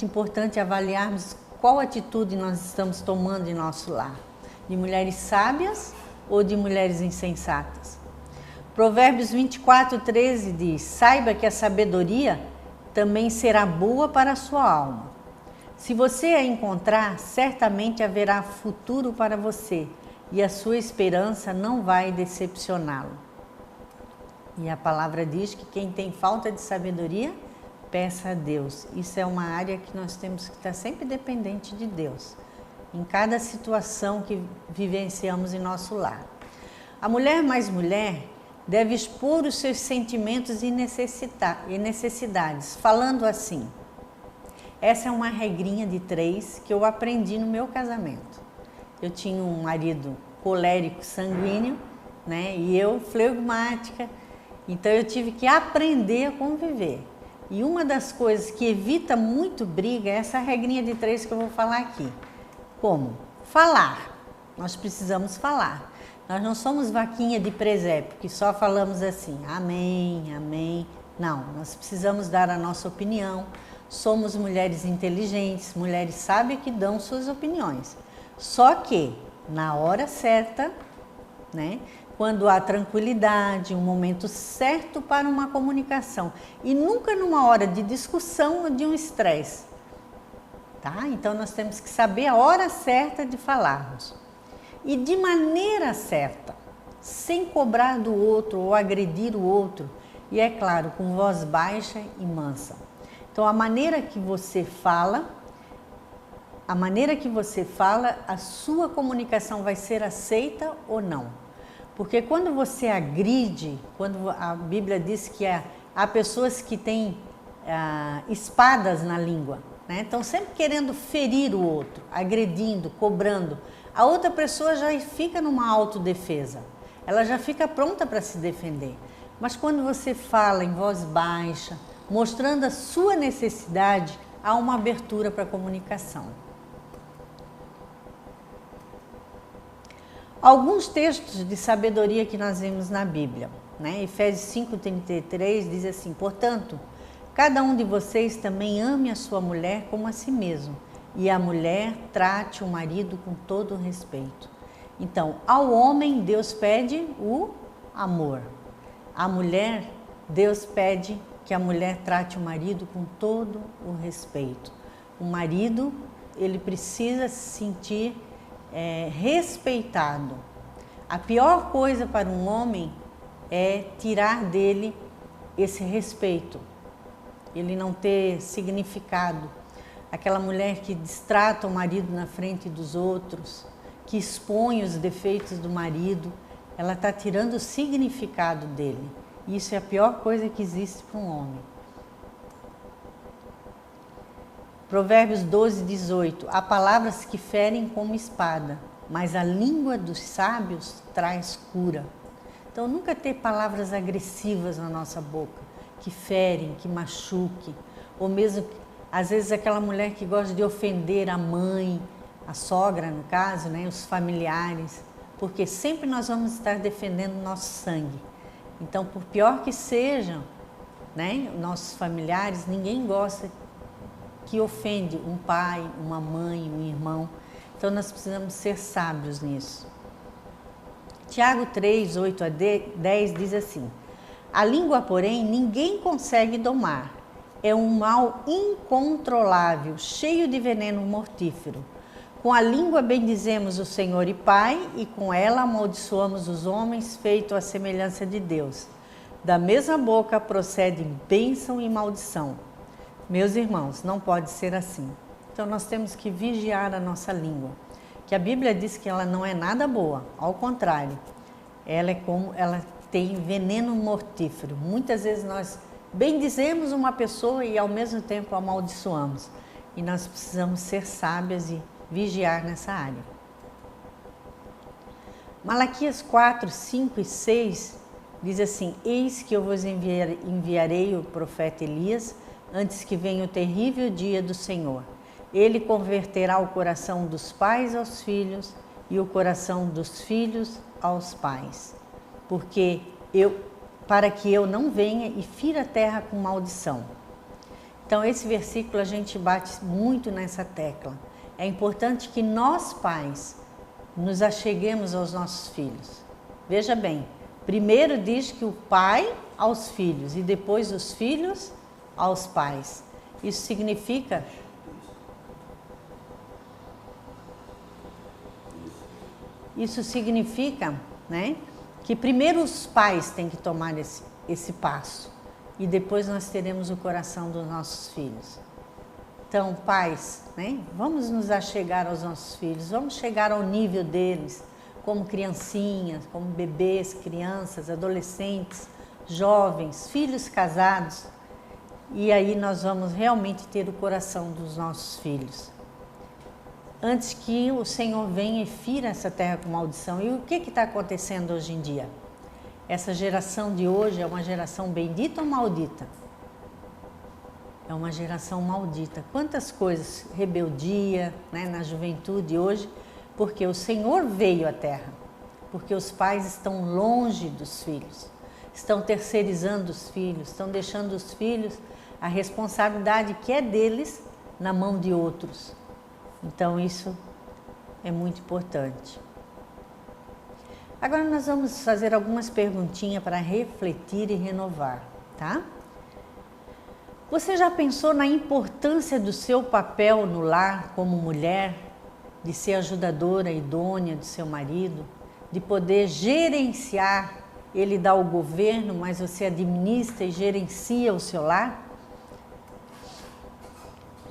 muito importante avaliarmos qual atitude nós estamos tomando em nosso lar. De mulheres sábias ou de mulheres insensatas? Provérbios 24:13 diz: saiba que a sabedoria também será boa para a sua alma. Se você a encontrar, certamente haverá futuro para você e a sua esperança não vai decepcioná-lo. E a palavra diz que quem tem falta de sabedoria, peça a Deus. Isso é uma área que nós temos que estar sempre dependente de Deus, em cada situação que vivenciamos em nosso lar. A mulher mais mulher deve expor os seus sentimentos e necessidades, falando assim. Essa é uma regrinha de 3 que eu aprendi no meu casamento. Eu tinha um marido colérico, sanguíneo, né? E eu flegmática, então eu tive que aprender a conviver. E uma das coisas que evita muito briga é essa regrinha de 3 que eu vou falar aqui. Como? Falar. Nós precisamos falar. Nós não somos vaquinha de presépio, que só falamos assim, amém, amém. Não, nós precisamos dar a nossa opinião. Somos mulheres inteligentes, mulheres sábias que dão suas opiniões. Só que, na hora certa, né, quando há tranquilidade, um momento certo para uma comunicação. E nunca numa hora de discussão ou de um estresse. Tá? Então, nós temos que saber a hora certa de falarmos. E de maneira certa, sem cobrar do outro ou agredir o outro. E é claro, com voz baixa e mansa. Então, a maneira que você fala, a sua comunicação vai ser aceita ou não. Porque quando você agride, quando a Bíblia diz que há pessoas que têm espadas na língua, né? Estão sempre querendo ferir o outro, agredindo, cobrando. A outra pessoa já fica numa autodefesa, ela já fica pronta para se defender. Mas quando você fala em voz baixa, mostrando a sua necessidade, há uma abertura para a comunicação. Alguns textos de sabedoria que nós vemos na Bíblia, né? Efésios 5:33 diz assim: portanto, cada um de vocês também ame a sua mulher como a si mesmo, e a mulher trate o marido com todo respeito. Então, ao homem, Deus pede o amor. À mulher, Deus pede que a mulher trate o marido com todo o respeito. O marido, ele precisa se sentir respeitado. A pior coisa para um homem é tirar dele esse respeito, ele não ter significado. Aquela mulher que destrata o marido na frente dos outros, que expõe os defeitos do marido, ela está tirando o significado dele. Isso é a pior coisa que existe para um homem. Provérbios 12:18. Há palavras que ferem como espada, mas a língua dos sábios traz cura. Então, nunca ter palavras agressivas na nossa boca, que ferem, que machuquem. Ou mesmo, às vezes, aquela mulher que gosta de ofender a mãe, a sogra, no caso, né, os familiares. Porque sempre nós vamos estar defendendo o nosso sangue. Então, por pior que sejam, né, nossos familiares, ninguém gosta que ofende um pai, uma mãe, um irmão. Então, nós precisamos ser sábios nisso. Tiago 3:8-10 diz assim: a língua, porém, ninguém consegue domar. É um mal incontrolável, cheio de veneno mortífero. Com a língua bendizemos o Senhor e Pai, e com ela amaldiçoamos os homens, feito à semelhança de Deus. Da mesma boca procedem bênção e maldição. Meus irmãos, não pode ser assim. Então nós temos que vigiar a nossa língua, que a Bíblia diz que ela não é nada boa, ao contrário, ela tem veneno mortífero. Muitas vezes nós bendizemos uma pessoa e ao mesmo tempo amaldiçoamos. E nós precisamos ser sábias e vigiar nessa área. Malaquias 4:5-6 diz assim: eis que eu vos enviarei o profeta Elias, antes que venha o terrível dia do Senhor. Ele converterá o coração dos pais aos filhos e o coração dos filhos aos pais, para que eu não venha e fira a terra com maldição. Então, esse versículo a gente bate muito nessa tecla. É importante que nós, pais, nos acheguemos aos nossos filhos. Veja bem, primeiro diz que o pai aos filhos e depois os filhos aos pais. Isso significa né, que primeiro os pais têm que tomar esse passo e depois nós teremos o coração dos nossos filhos. Então, pais, né, vamos nos achegar aos nossos filhos, vamos chegar ao nível deles, como criancinhas, como bebês, crianças, adolescentes, jovens, filhos casados, e aí nós vamos realmente ter o coração dos nossos filhos. Antes que o Senhor venha e fira essa terra com maldição. E o que está acontecendo hoje em dia? Essa geração de hoje é uma geração bendita ou maldita? É uma geração maldita. Quantas coisas, rebeldia, né, na juventude hoje, porque o Senhor veio à terra, porque os pais estão longe dos filhos, estão terceirizando os filhos, estão deixando os filhos, a responsabilidade que é deles, na mão de outros. Então, isso é muito importante. Agora nós vamos fazer algumas perguntinhas para refletir e renovar, tá? Você já pensou na importância do seu papel no lar como mulher, de ser ajudadora idônea do seu marido, de poder gerenciar, ele dá o governo, mas você administra e gerencia o seu lar?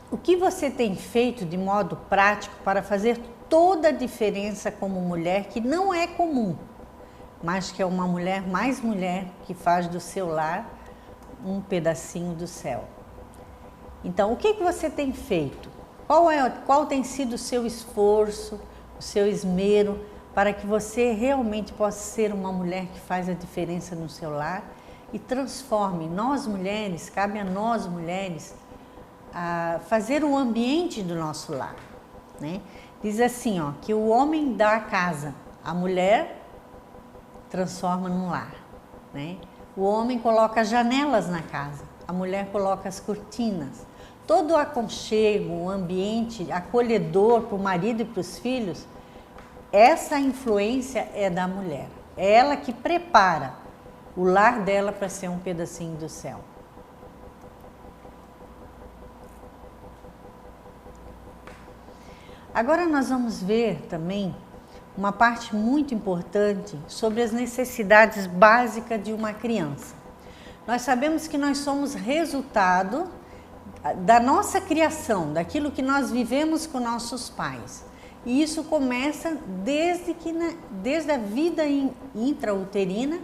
O que você tem feito de modo prático para fazer toda a diferença como mulher, que não é comum, mas que é uma mulher mais mulher, que faz do seu lar um pedacinho do céu? Então, o que você tem feito? Qual tem sido o seu esforço, o seu esmero, para que você realmente possa ser uma mulher que faz a diferença no seu lar e transforme? Nós mulheres, cabe a nós mulheres, a fazer o ambiente do nosso lar, né? Diz assim, ó, que o homem dá a casa, a mulher transforma num lar, né? O homem coloca janelas na casa, a mulher coloca as cortinas. Todo o aconchego, o ambiente acolhedor para o marido e para os filhos, essa influência é da mulher. É ela que prepara o lar dela para ser um pedacinho do céu. Agora nós vamos ver também uma parte muito importante sobre as necessidades básicas de uma criança. Nós sabemos que nós somos resultado da nossa criação, daquilo que nós vivemos com nossos pais. E isso começa desde a vida intrauterina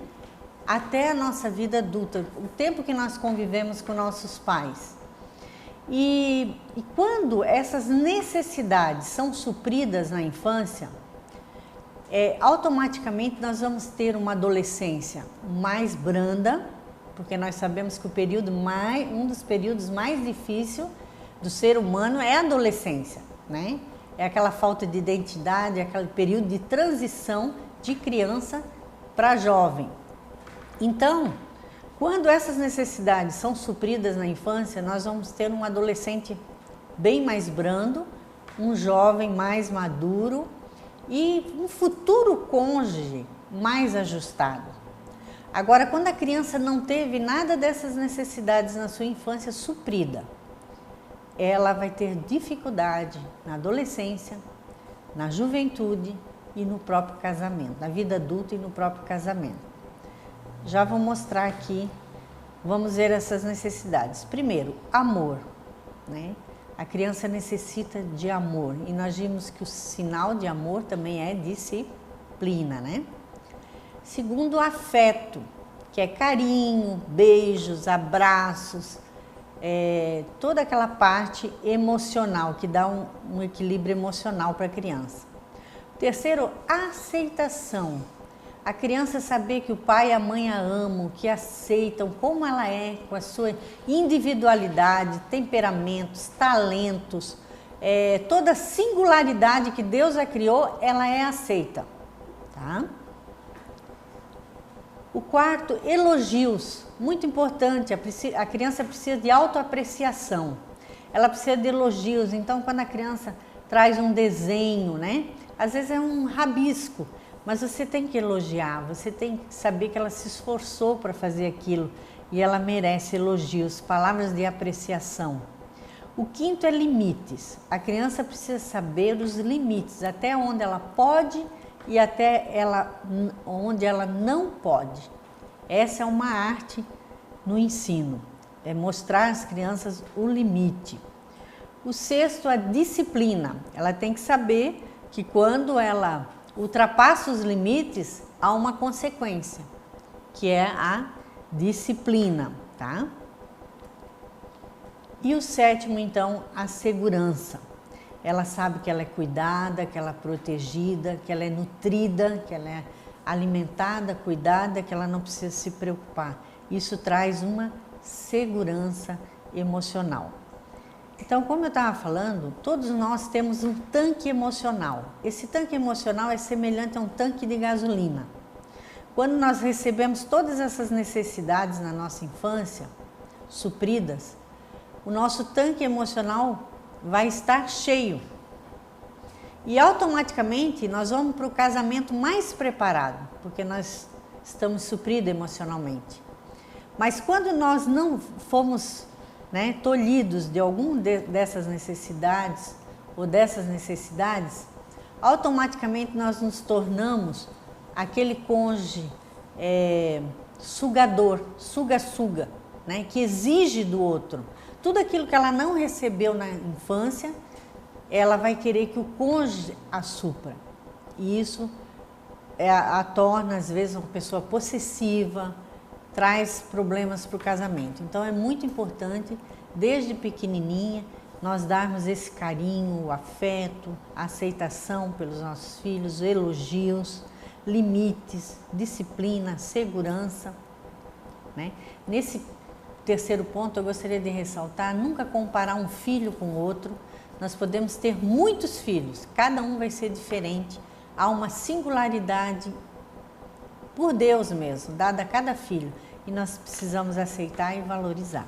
até a nossa vida adulta, o tempo que nós convivemos com nossos pais. E quando essas necessidades são supridas na infância, automaticamente nós vamos ter uma adolescência mais branda, porque nós sabemos que um dos períodos mais difíceis do ser humano é a adolescência, né? É aquela falta de identidade, é aquele período de transição de criança para jovem. Então, quando essas necessidades são supridas na infância, nós vamos ter um adolescente bem mais brando, um jovem mais maduro e um futuro cônjuge mais ajustado. Agora, quando a criança não teve nada dessas necessidades na sua infância suprida, ela vai ter dificuldade na adolescência, na juventude e no próprio casamento, na vida adulta e no próprio casamento. Já vou mostrar aqui, vamos ver essas necessidades. Primeiro, amor, né? A criança necessita de amor e nós vimos que o sinal de amor também é disciplina, né? Segundo, afeto, que é carinho, beijos, abraços, toda aquela parte emocional, que dá um equilíbrio emocional para a criança. Terceiro, aceitação. A criança saber que o pai e a mãe a amam, que aceitam como ela é, com a sua individualidade, temperamentos, talentos, toda a singularidade que Deus a criou, ela é aceita, tá? O quarto, elogios. Muito importante, a criança precisa de autoapreciação. Ela precisa de elogios. Então, quando a criança traz um desenho, né? Às vezes é um rabisco, mas você tem que elogiar, você tem que saber que ela se esforçou para fazer aquilo e ela merece elogios, palavras de apreciação. O quinto é limites. A criança precisa saber os limites, até onde ela pode e até onde ela não pode. Essa é uma arte no ensino, é mostrar às crianças o limite. O sexto, a disciplina. Ela tem que saber que quando ela ultrapassa os limites, há uma consequência, que é a disciplina, tá? E o sétimo, então, a segurança. Ela sabe que ela é cuidada, que ela é protegida, que ela é nutrida, que ela é alimentada, cuidada, que ela não precisa se preocupar. Isso traz uma segurança emocional. Então, como eu estava falando, todos nós temos um tanque emocional. Esse tanque emocional é semelhante a um tanque de gasolina. Quando nós recebemos todas essas necessidades na nossa infância, supridas, o nosso tanque emocional vai estar cheio. E automaticamente nós vamos para o casamento mais preparado, porque nós estamos supridos emocionalmente. Mas quando nós não fomos tolhidos de alguma dessas necessidades ou dessas necessidades, automaticamente nós nos tornamos aquele cônjuge sugador, suga-suga, que exige do outro. Tudo aquilo que ela não recebeu na infância, ela vai querer que o cônjuge a supra. E isso a torna, às vezes, uma pessoa possessiva, traz problemas para o casamento. Então, é muito importante, desde pequenininha, nós darmos esse carinho, o afeto, a aceitação pelos nossos filhos, elogios, limites, disciplina, segurança. Nesse terceiro ponto, eu gostaria de ressaltar, nunca comparar um filho com o outro. Nós podemos ter muitos filhos, cada um vai ser diferente. Há uma singularidade por Deus mesmo, dada a cada filho, e nós precisamos aceitar e valorizar.